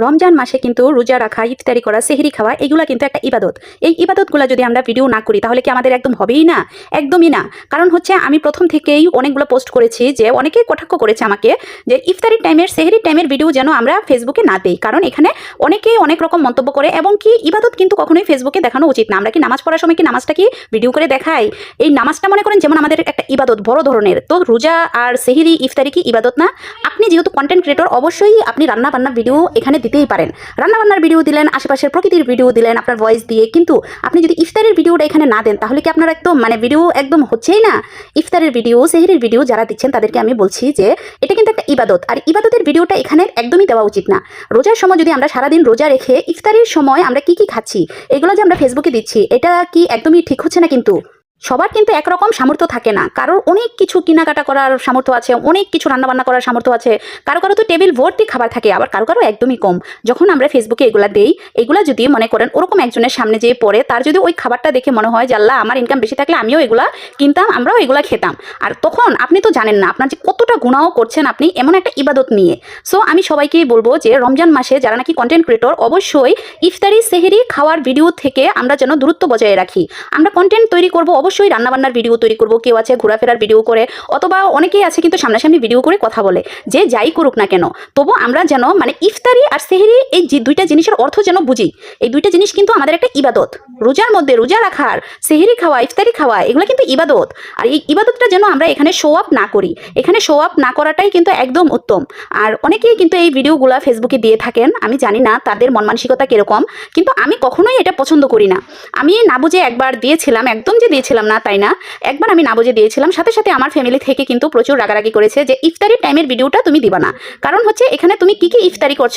রমজান মাসে কিন্তু রোজা রাখা, ইফতারি করা, সেহরি খাওয়া এগুলা কিন্তু একটা ইবাদত। এই ইবাদতগুলো যদি আমরা ভিডিও না করি তাহলে কি আমাদের একদম হবেই না? একদমই না। কারণ হচ্ছে আমি প্রথম থেকেই অনেকগুলো পোস্ট করেছি যে অনেকেই কটাক্ষ করেছে আমাকে যে ইফতারির টাইমের, সেহরির টাইমের ভিডিও যেন আমরা ফেসবুকে না দেই, কারণ এখানে অনেকেই অনেক রকম মন্তব্য করে এবং কি ইবাদত কিন্তু কখনোই ফেসবুকে দেখানো উচিত না। আমরা কি নামাজ পড়ার সময় কি নামাজটা কি ভিডিও করে দেখাই? এই নামাজটা মনে করেন যেমন আমাদের একটা ইবাদত বড় ধরনের, তো রোজা আর সেহরি ইফতারি কি ইবাদত না? আপনি যেহেতু কন্টেন্ট ক্রিয়েটর অবশ্যই আপনি রান্না বান্নার ভিডিও এখানে দিতেই পারেন। রান্নাবান্নার ভিডিও দিলেন, আশেপাশের প্রকৃতির ভিডিও দিলেন আপনার ভয়েস দিয়ে, কিন্তু আপনি যদি ইফতারের ভিডিওটা এখানে না দেন তাহলে কি আপনার একদম ভিডিও একদম হচ্ছেই না। ইফতারের ভিডিও, সেহরির ভিডিও যারা দিচ্ছেন তাদেরকে আমি বলছি যে এটা কিন্তু একটা ইবাদত, আর ইবাদতের ভিডিওটা এখানে একদমই দেওয়া উচিত না। রোজার সময় যদি আমরা সারাদিন রোজা রেখে ইফতারের সময় আমরা কি খাচ্ছি এগুলো যে আমরা ফেসবুকে দিচ্ছি, এটা কি একদমই ঠিক হচ্ছে না। কিন্তু সবার কিন্তু একরকম সামর্থ্য থাকে না, কারোর অনেক কিছু কেনাকাটা করার সামর্থ্য আছে, অনেক কিছু রান্নাবান্না করার সামর্থ্য আছে, কারো কারো তো টেবিল ভর্তি খাবার থাকে, আবার কারো কারো একদমই কম। যখন আমরা ফেসবুকে এগুলা দেই, এগুলা যদি মনে করেন ওরকম একজনের সামনে যেয়ে পড়ে, তার যদি ওই খাবারটা দেখে মনে হয় যে আল্লাহ আমার ইনকাম বেশি থাকলে আমিও এগুলা কিনতাম, আমরাও এগুলা খেতাম, আর তখন আপনি তো জানেন না আপনার যে কতটা গুনাহ করছেন আপনি এমন একটা ইবাদত নিয়ে। সো আমি সবাইকেই বলবো যে রমজান মাসে যারা নাকি কন্টেন্ট ক্রিয়েটর অবশ্যই ইফতারি, সেহরি খাওয়ার ভিডিও থেকে আমরা যেন দূরত্ব বজায় রাখি। আমরা কন্টেন্ট তৈরি করব, অবশ্যই রান্নাবান্নার ভিডিও তৈরি করব, কেউ আছে ঘোরাফেরার ভিডিও করে, অথবা অনেকেই আছে কিন্তু সামনাসামনি ভিডিও করে কথা বলে, যে যাই করুক না কেন, তবু আমরা যেন ইফতারি আর সেহরি এই যে দুইটা জিনিসের অর্থ যেন বুঝি। এই দুইটা জিনিস কিন্তু আমাদের একটা ইবাদত। রোজার মধ্যে রোজা রাখার, সেহরি খাওয়া, ইফতারি খাওয়া এগুলো কিন্তু ইবাদত, আর এই ইবাদতটা যেন আমরা এখানে শো আপ না করি। এখানে শো আপ না করাটাই কিন্তু একদম উত্তম। আর অনেকেই কিন্তু এই ভিডিওগুলা ফেসবুকে দিয়ে থাকেন, আমি জানি না তাদের মন মানসিকতা কিরকম, কিন্তু আমি কখনোই এটা পছন্দ করি না। আমি না বুঝে একবার দিয়েছিলাম, একদম যে দিয়েছিলাম না তাই না, একবার আমি না বুঝে দিয়েছিলাম, সাথে সাথে আমার ফ্যামিলি থেকে কিন্তু প্রচুর রাগারাগি করেছে যে ইফতারির টাইমের ভিডিওটা তুমি দিবা না, কারণ হচ্ছে এখানে তুমি কি ইফতারি করছো